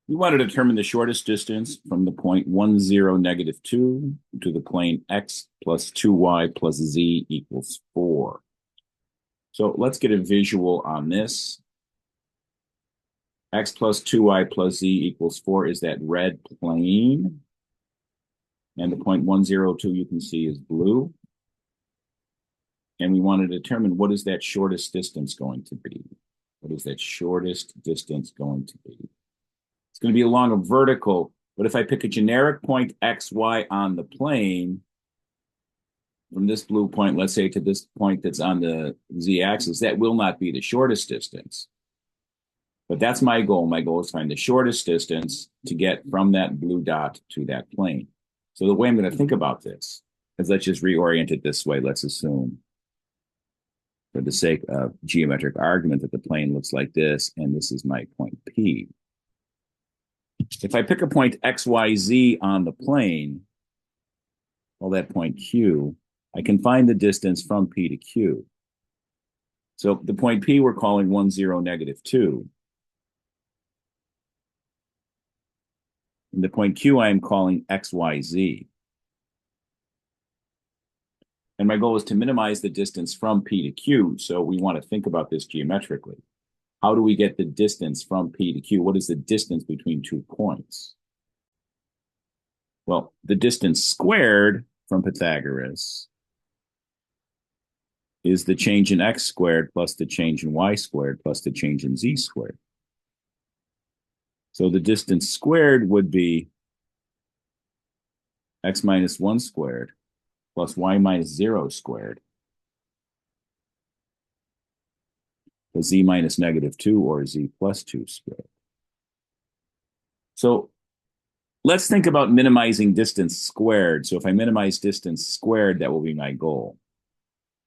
We want to determine the shortest distance from the point 1, 0, negative 2 to the plane x plus 2y plus z equals 4. So let's get a visual on this. X plus 2y plus z equals 4 is that red plane. And the point 1, 0, 2 you can see is blue. And we want to determine what is that shortest distance going to be. What is that shortest distance going to be? It's going to be along a vertical, but if I pick a generic point x, y on the plane, from this blue point, let's say to this point that's on the z-axis, that will not be the shortest distance. But that's my goal. My goal is to find the shortest distance to get from that blue dot to that plane. So the way I'm going to think about this is let's just reorient it this way. Let's assume, for the sake of geometric argument, that the plane looks like this, and this is my point P. If I pick a point x, y, z on the plane, well, that point Q, I can find the distance from P to Q. So the point P we're calling 1, 0, negative 2. And the point Q I am calling x, y, z. And my goal is to minimize the distance from P to Q, so we want to think about this geometrically. How do we get the distance from P to Q? What is the distance between 2 points? Well, the distance squared from Pythagoras is the change in x squared plus the change in y squared plus the change in z squared. So the distance squared would be x minus 1 squared plus y minus 0 squared plus z minus negative 2 or z plus 2 squared. So let's think about minimizing distance squared. So if I minimize distance squared, that will be my goal.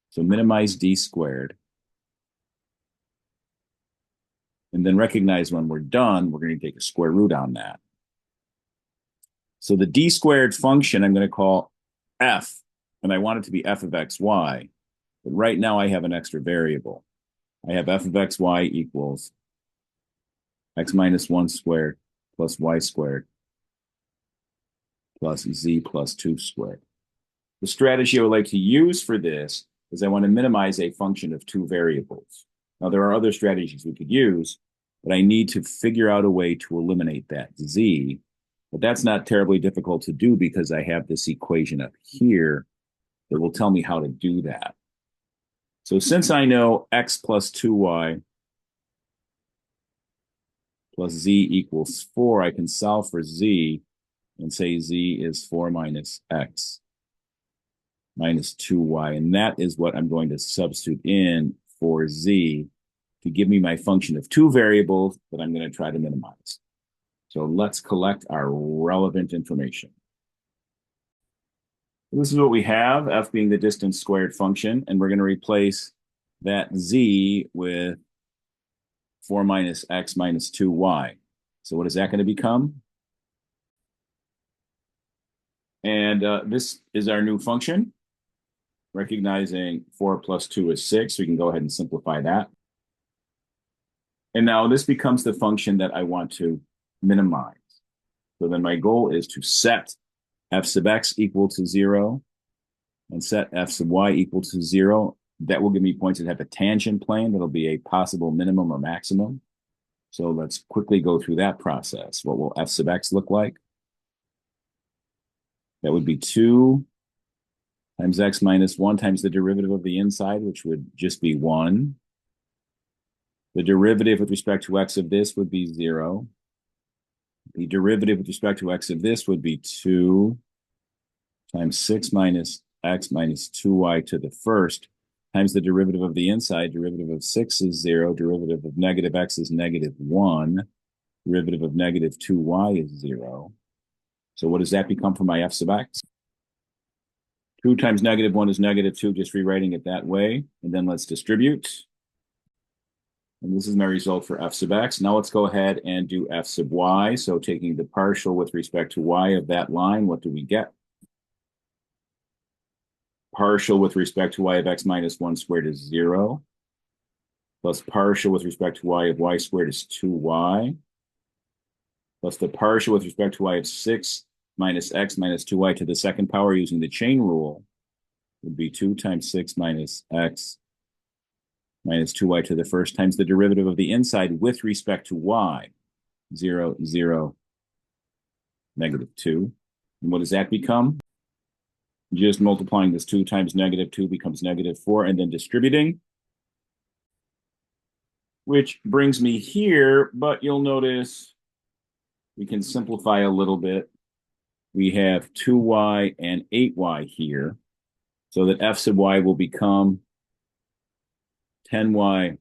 So minimize d squared. And then recognize when we're done, we're going to take a square root on that. So the d squared function I'm going to call f, and I want it to be f of xy. But right now I have an extra variable. I have f of xy equals x minus 1 squared plus y squared plus z plus 2 squared. The strategy I would like to use for this is I want to minimize a function of 2 variables. Now, there are other strategies we could use, but I need to figure out a way to eliminate that z. But that's not terribly difficult to do because I have this equation up here that will tell me how to do that. So since I know x plus 2y plus z equals 4, I can solve for z and say z is 4 minus x minus 2y. And that is what I'm going to substitute in for z to give me my function of 2 variables that I'm going to try to minimize. So let's collect our relevant information. This is what we have, f being the distance squared function, and we're going to replace that z with 4 minus x minus 2y. So what is that going to become? And this is our new function. Recognizing 4 plus 2 is 6, we can go ahead and simplify that. And now this becomes the function that I want to minimize. So then my goal is to set f sub x equal to 0 and set f sub y equal to 0. That will give me points that have a tangent plane. That'll be a possible minimum or maximum. So let's quickly go through that process. What will f sub x look like? That would be 2 times x minus 1 times the derivative of the inside, which would just be 1. The derivative with respect to x of this would be 0. The derivative with respect to x of this would be 2 times 6 minus x minus 2y to the first times the derivative of the inside. Derivative of 6 is 0. Derivative of negative x is negative 1. Derivative of negative 2y is 0. So what does that become for my f sub x? 2 times negative 1 is negative 2, just rewriting it that way. And then let's distribute. And this is my result for f sub x. Now let's go ahead and do f sub y. So taking the partial with respect to y of that line, what do we get? Partial with respect to y of x minus 1 squared is 0. Plus partial with respect to y of y squared is 2y. plus the partial with respect to y of 6 minus x minus 2y to the second power using the chain rule would be 2 times 6 minus x minus 2y to the first times the derivative of the inside with respect to y. 0, 0, -2. And what does that become? Just multiplying this 2 times -2 becomes -4, and then distributing, which brings me here, but you'll notice we can simplify a little bit. We have 2y and 8y here, so that f sub y will become 10y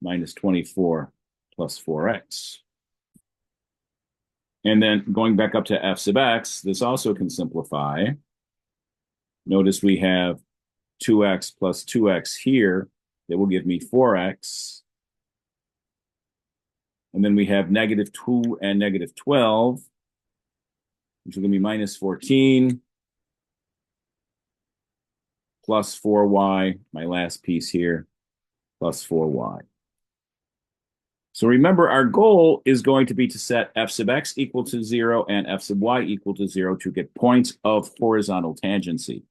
minus 24 plus 4x. And then going back up to f sub x, this also can simplify. Notice we have 2x plus 2x here. That will give me 4x. And then we have -2 and -12, which will give me minus 14 plus 4y, my last piece here, plus 4y. So remember, our goal is going to be to set f sub x equal to 0 and f sub y equal to 0 to get points of horizontal tangency,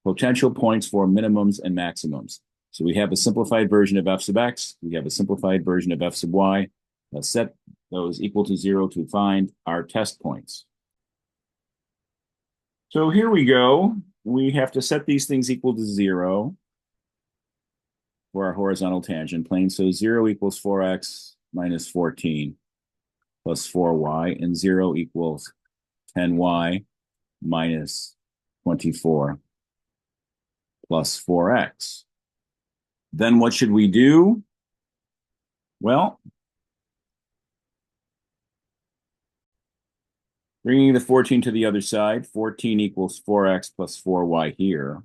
potential points for minimums and maximums. So we have a simplified version of f sub x. We have a simplified version of f sub y. Let's set those equal to 0 to find our test points. So here we go. We have to set these things equal to 0 for our horizontal tangent plane. So 0 equals 4x minus 14 plus 4y, and 0 equals 10y minus 24 plus 4x. Then what should we do? Well, bringing the 14 to the other side, 14 equals 4x plus 4y here.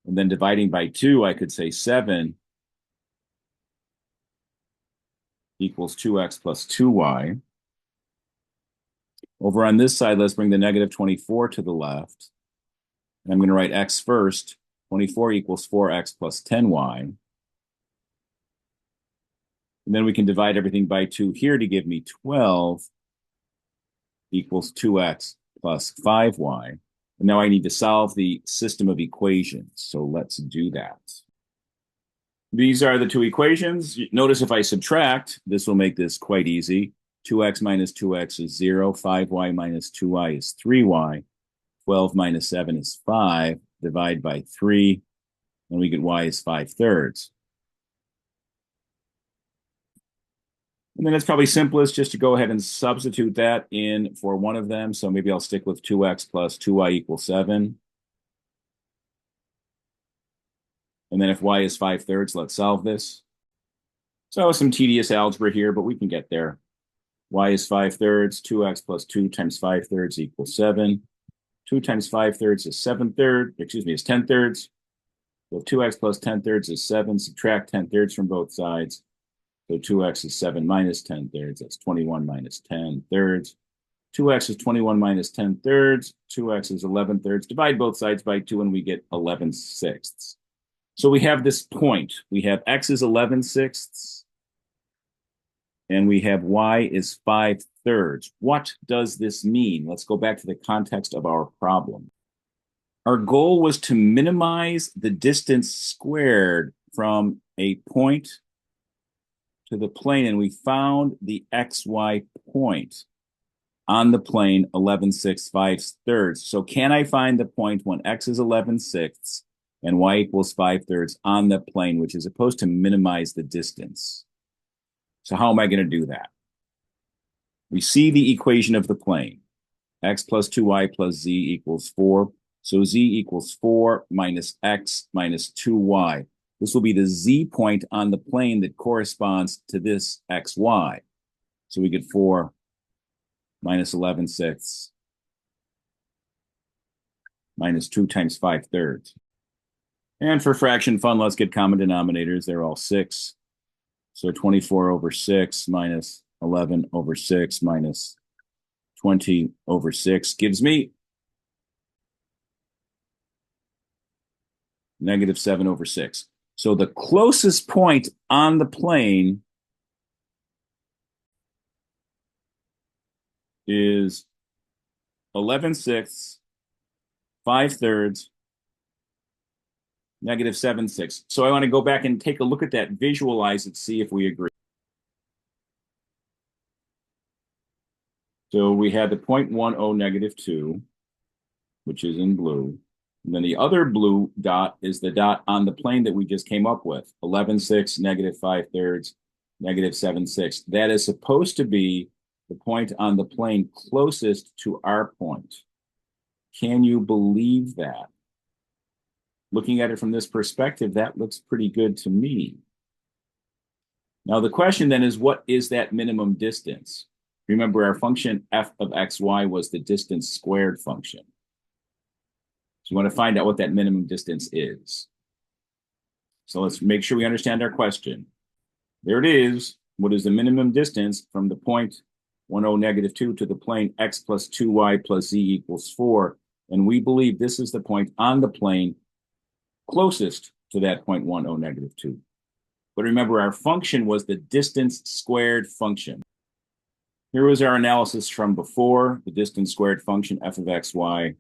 And then dividing by 2, I could say 7 equals 2x plus 2y. Over on this side, let's bring the -24 to the left. And I'm going to write x first. 24 equals 4x plus 10y. And then we can divide everything by 2 here to give me 12 equals 2x plus 5y. And now I need to solve the system of equations. So let's do that. These are the two equations. Notice if I subtract, this will make this quite easy. 2x minus 2x is 0. 5y minus 2y is 3y. 12 minus 7 is 5. Divide by 3, and we get y is 5/3. And then it's probably simplest just to go ahead and substitute that in for one of them. So maybe I'll stick with 2x plus 2y equals 7. And then if y is 5/3, let's solve this. So some tedious algebra here, but we can get there. Y is 5/3, 2x plus 2 times 5/3 equals 7. 2 times 5/3 is 7/3, is 10/3. So 2x plus 10/3 is 7. Subtract 10/3 from both sides. So 2x is 7 minus 10/3. That's 21 minus 10/3. 2x is 21 minus 10/3. 2x is 11/3. Divide both sides by 2, and we get 11/6. So we have this point. We have x is 11/6, and we have y is 5/3. What does this mean? Let's go back to the context of our problem. Our goal was to minimize the distance squared from a point to the plane, and we found the xy point on the plane 11/6, 5/3. So can I find the point when x is 11/6 and y equals 5/3 on the plane, which is supposed to minimize the distance? So how am I going to do that? We see the equation of the plane. X plus 2y plus z equals 4. So z equals 4 minus x minus 2y. This will be the z point on the plane that corresponds to this xy. So we get 4 minus 11/6 minus 2 times 5/3. And for fraction fun, let's get common denominators. They're all 6. So 24 over 6 minus 11 over 6 minus 20 over 6 gives me -7 over 6. So the closest point on the plane is 11/6, 5/3, -7/6. So I want to go back and take a look at that, visualize it, see if we agree. So we had the 0.10 -2, which is in blue. And then the other blue dot is the dot on the plane that we just came up with, 11/6, -5/3, -7/6. That is supposed to be the point on the plane closest to our point. Can you believe that? Looking at it from this perspective, that looks pretty good to me. Now, the question then is, what is that minimum distance? Remember, our function f of xy was the distance squared function. So we want to find out what that minimum distance is. So let's make sure we understand our question. There it is. What is the minimum distance from the point 10 -2 to the plane x plus 2y plus z equals 4? And we believe this is the point on the plane closest to that 0.10 -2. But remember, our function was the distance squared function. Here was our analysis from before. The distance squared function f of xy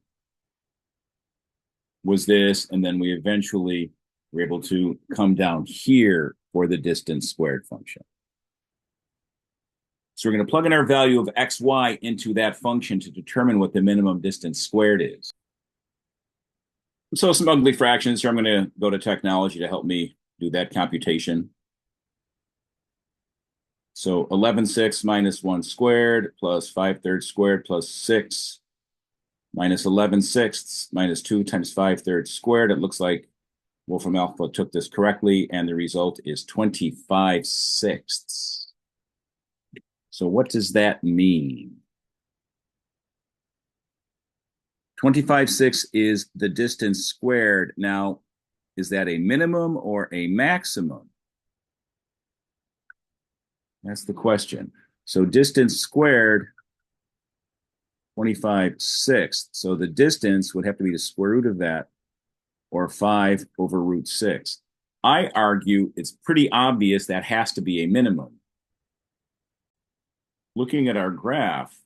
was this, and then we eventually were able to come down here for the distance squared function. So we're going to plug in our value of xy into that function to determine what the minimum distance squared is. So some ugly fractions here. I'm going to go to technology to help me do that computation. So 11/6 minus 1 squared plus 5/3 squared plus 6 minus 11/6 minus 2 times 5/3 squared. It looks like Wolfram Alpha took this correctly, and the result is 25/6. So what does that mean? 25/6 is the distance squared. Now, is that a minimum or a maximum? That's the question. So distance squared, 25/6. So the distance would have to be the square root of that, or 5/√6. I argue it's pretty obvious that has to be a minimum. Looking at our graph,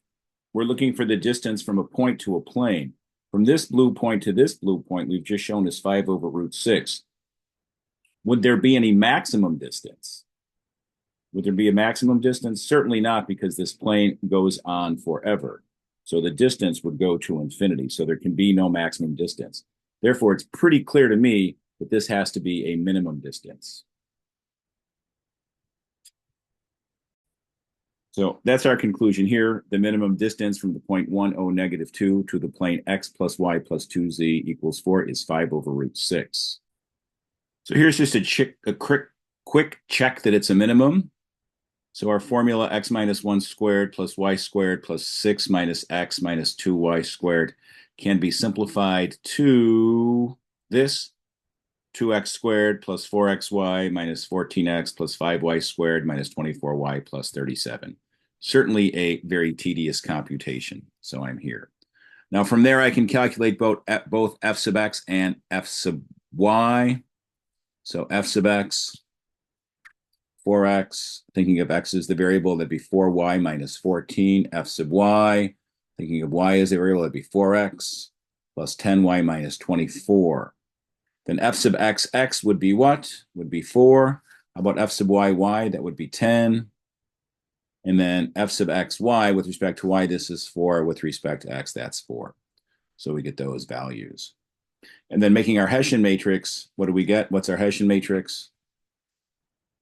we're looking for the distance from a point to a plane. From this blue point to this blue point, we've just shown is 5/√6. Would there be any maximum distance? Would there be a maximum distance? Certainly not, because this plane goes on forever. So the distance would go to infinity. So there can be no maximum distance. Therefore, it's pretty clear to me that this has to be a minimum distance. So that's our conclusion here. The minimum distance from the point 10 -2 to the plane x plus y plus 2z equals 4 is 5/√6. So here's just a quick check that it's a minimum. So our formula x minus 1 squared plus y squared plus 6 minus x minus 2y squared can be simplified to this: 2x squared plus 4xy minus 14x plus 5y squared minus 24y plus 37. Certainly a very tedious computation, so I'm here. Now from there I can calculate both f sub x and f sub y. So f sub x, 4x, thinking of x as the variable, that'd be 4y minus 14. F sub y, thinking of y as the variable, that'd be 4x plus 10y minus 24. Then f sub x would be what? Would be 4. How about f sub y? That would be 10. And then f sub xy, with respect to y, this is 4. With respect to x, that's 4. So we get those values. And then making our Hessian matrix, what do we get? What's our Hessian matrix?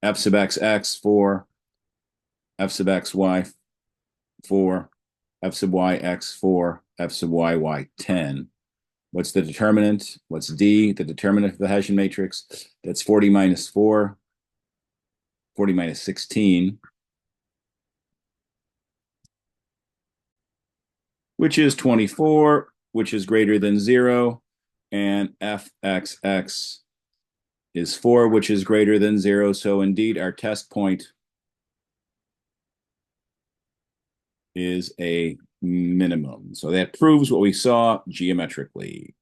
F sub x, 4. F sub xy, 4. F sub yx, 4. F sub y, 10. What's the determinant? What's D, the determinant of the Hessian matrix? That's 40 minus 4, 40 minus 16, which is 24, which is greater than 0, and fxx is 4, which is greater than 0. So indeed, our test point is a minimum. So that proves what we saw geometrically.